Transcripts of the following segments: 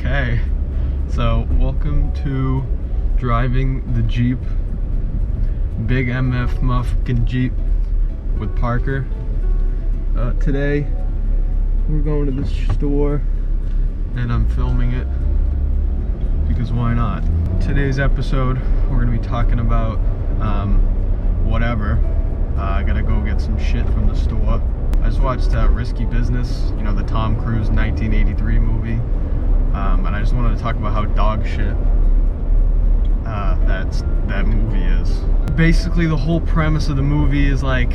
Okay, so welcome to driving the Jeep, big MF motherfucking Jeep with Parker. Today we're going to this store and I'm filming it because why not? Today's episode we're going to be talking about whatever. I gotta go get some shit from the store. I just watched Risky Business, you know, the Tom Cruise 1983 movie. And I just wanted to talk about how dog shit that movie is. Basically, the whole premise of the movie is like,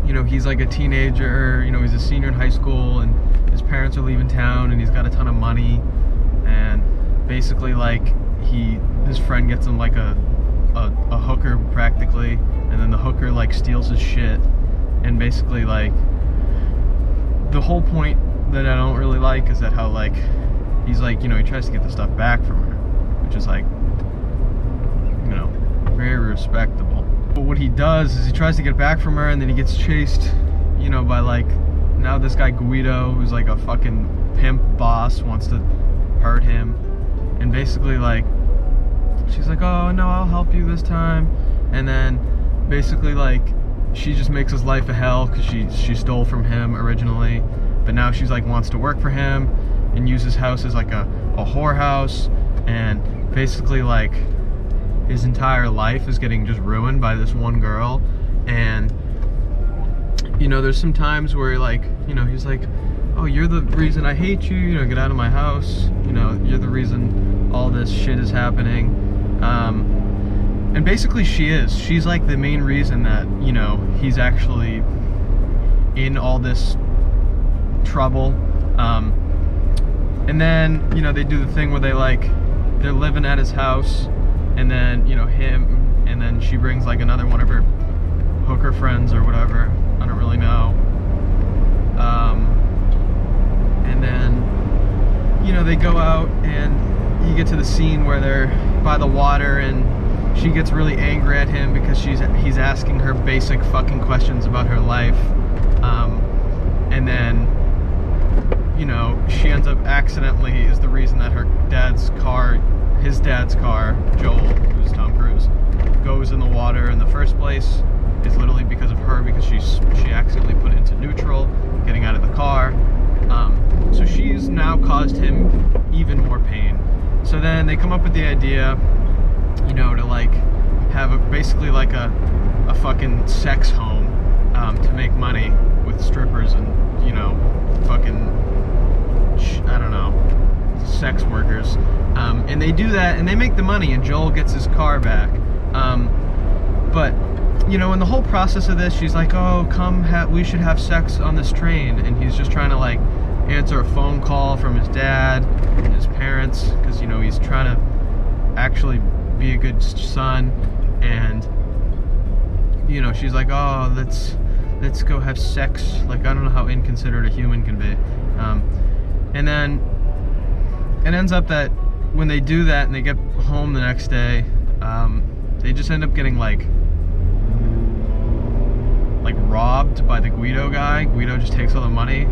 you know, he's like a teenager, you know, he's a senior in high school, and his parents are leaving town, and he's got a ton of money, and basically, like, his friend gets him like a hooker practically, and then the hooker like steals his shit, and basically like the whole point that I don't really like is that how like he's like, you know, he tries to get the stuff back from her, which is like, you know, very respectable. But what he does is he tries to get it back from her, and then he gets chased, you know, by like, now this guy Guido, who's like a fucking pimp boss, wants to hurt him, and basically like she's like, oh no, I'll help you this time, and then basically like she just makes his life a hell because she stole from him originally, but now she's like wants to work for him and use his house as like a whorehouse, and basically like his entire life is getting just ruined by this one girl. And you know, there's some times where like, you know, he's like, oh, you're the reason I hate you, you know, get out of my house, you know, you're the reason all this shit is happening. And basically she's like the main reason that, you know, he's actually in all this trouble. And then, you know, they do the thing where they're living at his house, and then, you know, and then she brings like another one of her hooker friends or whatever, I don't really know. And then, you know, they go out, and you get to the scene where they're by the water, and she gets really angry at him because he's asking her basic fucking questions about her life. And then, you know, she ends up accidentally is the reason that his dad's car, Joel, who's Tom Cruise, goes in the water in the first place. Is literally because of her, because she accidentally put it into neutral, getting out of the car. So she's now caused him even more pain. So then they come up with the idea, you know, to like have basically like a fucking sex home to make money with strippers and, you know, fucking, I don't know, sex workers. And they do that, and they make the money, and Joel gets his car back. But, you know, in the whole process of this, she's like, oh, we should have sex on this train. And he's just trying to like answer a phone call from his dad and his parents, because, you know, he's trying to actually be a good son. And, you know, she's like, oh, let's go have sex. Like, I don't know how inconsiderate a human can be. And then it ends up that when they do that and they get home the next day, they just end up getting like robbed by the Guido guy. Guido just takes all the money,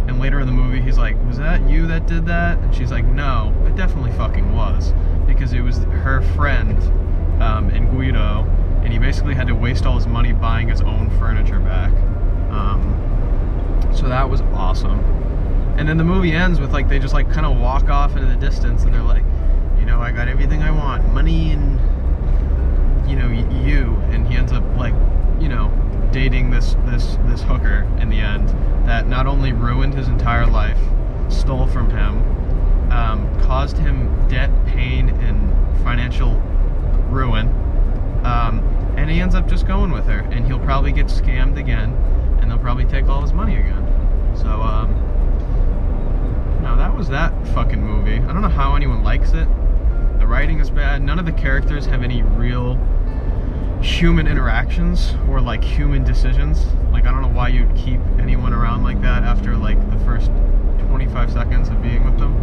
and later in the movie he's like, was that you that did that? And she's like, no, it definitely fucking was, because it was her friend and Guido, and he basically had to waste all his money buying his own furniture back. So that was awesome. And then the movie ends with like they just like kind of walk off into the distance, and they're like, you know, I got everything I want, money and, you know, you. And he ends up like, you know, dating this hooker in the end that not only ruined his entire life, stole from him, caused him debt, pain, and financial ruin, and he ends up just going with her, and he'll probably get scammed again, and they'll probably take all his money again. So no, that was that fucking movie. I don't know how anyone likes it. The writing is bad. None of the characters have any real human interactions or like human decisions. Like, I don't know why you'd keep anyone around like that after like the first 25 seconds of being with them.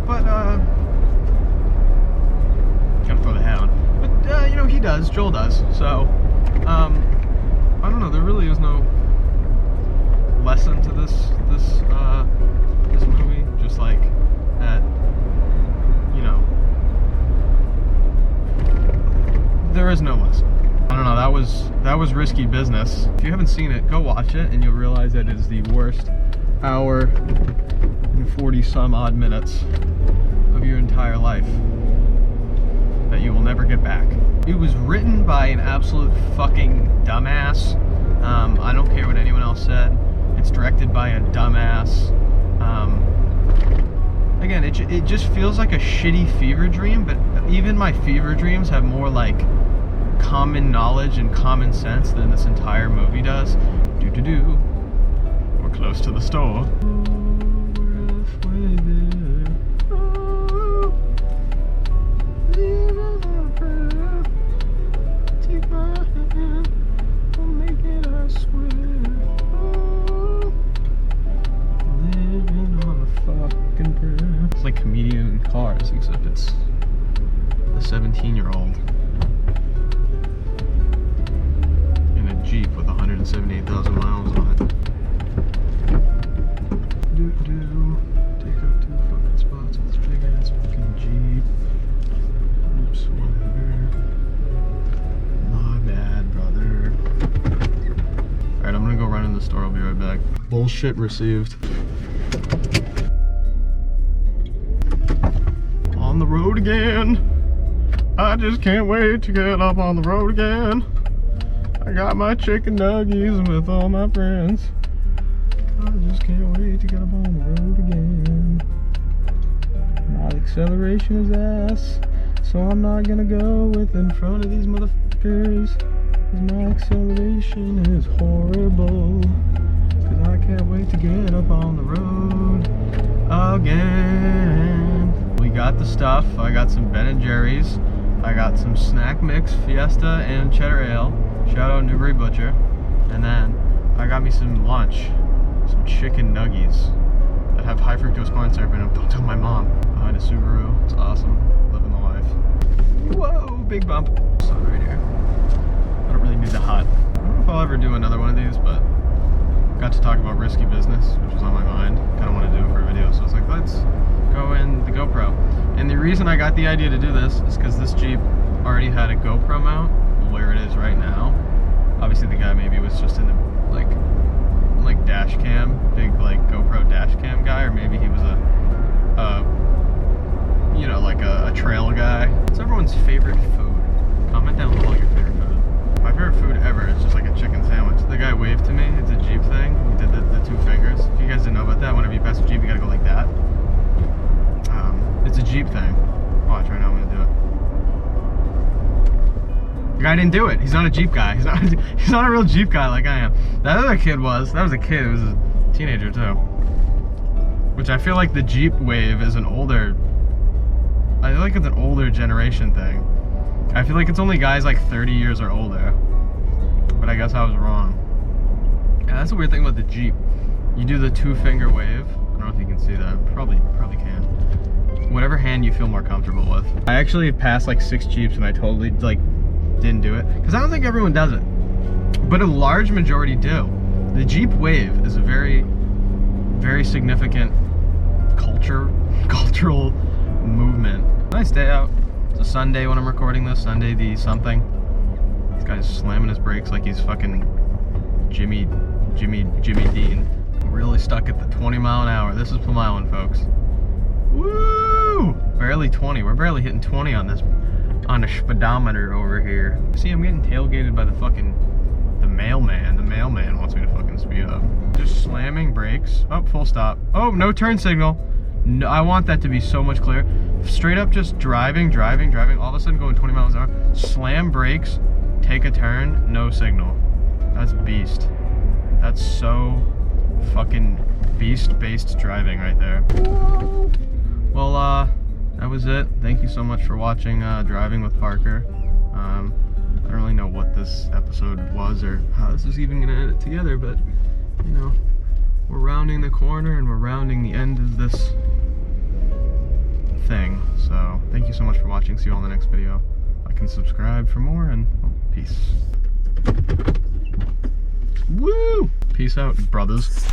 But gotta throw the hat on. But you know, he does, Joel does. So I don't know, there really is no lesson to this seems like that, you know, there is no lesson. I don't know, that was risky business. If you haven't seen it, go watch it and you'll realize that it is the worst hour and 40 some odd minutes of your entire life that you will never get back. It was written by an absolute fucking dumbass. I don't care what anyone else said. It's directed by a dumbass. Again, it just feels like a shitty fever dream, but even my fever dreams have more like common knowledge and common sense than this entire movie does. We're close to the store. It's like Comedian in Cars, except it's a 17-year-old in a Jeep with 178,000 miles on it. Take up 2 fucking spots with this big ass fucking Jeep. Oops, whatever. My bad, brother. Alright, I'm gonna go run in the store. I'll be right back. Bullshit received. On the road again. I just can't wait to get up on the road again. I got my chicken nuggies with all my friends. I just can't wait to get up on the road again. My acceleration is ass, so I'm not gonna go with in front of these motherfuckers. Cause my acceleration is horrible. Cause I can't wait to get up on the road again. We got the stuff. I got some Ben & Jerry's. I got some Snack Mix, Fiesta, and Cheddar Ale. Shout out Newbury Butcher. And then I got me some lunch. Some chicken nuggies that have high fructose corn syrup in them. Don't tell my mom. Behind a Subaru. It's awesome. Living the life. Whoa, big bump. Sun right here. I don't really need the hot. I don't know if I'll ever do another one of these, but got to talk about risky business, which was on my mind. Kind of want to do it for a video, so I was like, let's go in the GoPro. And the reason I got the idea to do this is because this Jeep already had a GoPro mount where it is right now. Obviously the guy maybe was just in the like dash cam, big like GoPro dash cam guy, or maybe he was you know, like a trail guy. What's everyone's favorite food? Comment down below your favorite food. My favorite food ever is just like a chicken sandwich. The guy waved to me. It's a Jeep thing. He did the 2 fingers. If you guys didn't know about that, whenever you pass a Jeep, you gotta go like that. It's a Jeep thing. Watch, right now I'm gonna do it. The guy didn't do it. He's not a Jeep guy. He's not a real Jeep guy like I am. That other kid was. That was a kid. It was a teenager too. Which I feel like the Jeep wave is an older. I feel like it's an older generation thing. I feel like it's only guys like 30 years or older. But I guess I was wrong. Yeah, that's the weird thing about the Jeep. You do the 2-finger wave. I don't know if you can see that. Probably can. Whatever hand you feel more comfortable with. I actually passed like 6 Jeeps and I totally like didn't do it because I don't think everyone does it, but a large majority do. The Jeep wave is a very, very significant cultural movement. Nice day out. It's a Sunday when I'm recording this. Sunday the something. This guy's slamming his brakes like he's fucking Jimmy Dean. I'm really stuck at the 20 mile an hour. This is Plum Island, folks. Woo! Barely 20. We're barely hitting 20 on the speedometer over here. See, I'm getting tailgated by the mailman. The mailman wants me to fucking speed up. Just slamming brakes. Oh, full stop. Oh, no turn signal. No, I want that to be so much clearer. Straight up just driving. All of a sudden going 20 miles an hour. Slam brakes, take a turn, no signal. That's beast. That's so fucking beast-based driving right there. Whoa. Well, that was it. Thank you so much for watching Driving with Parker. I don't really know what this episode was or how this is even gonna edit together, but you know, we're rounding the corner and we're rounding the end of this thing. So thank you so much for watching. See you all in the next video. Like and subscribe for more, and well, peace. Woo! Peace out, brothers.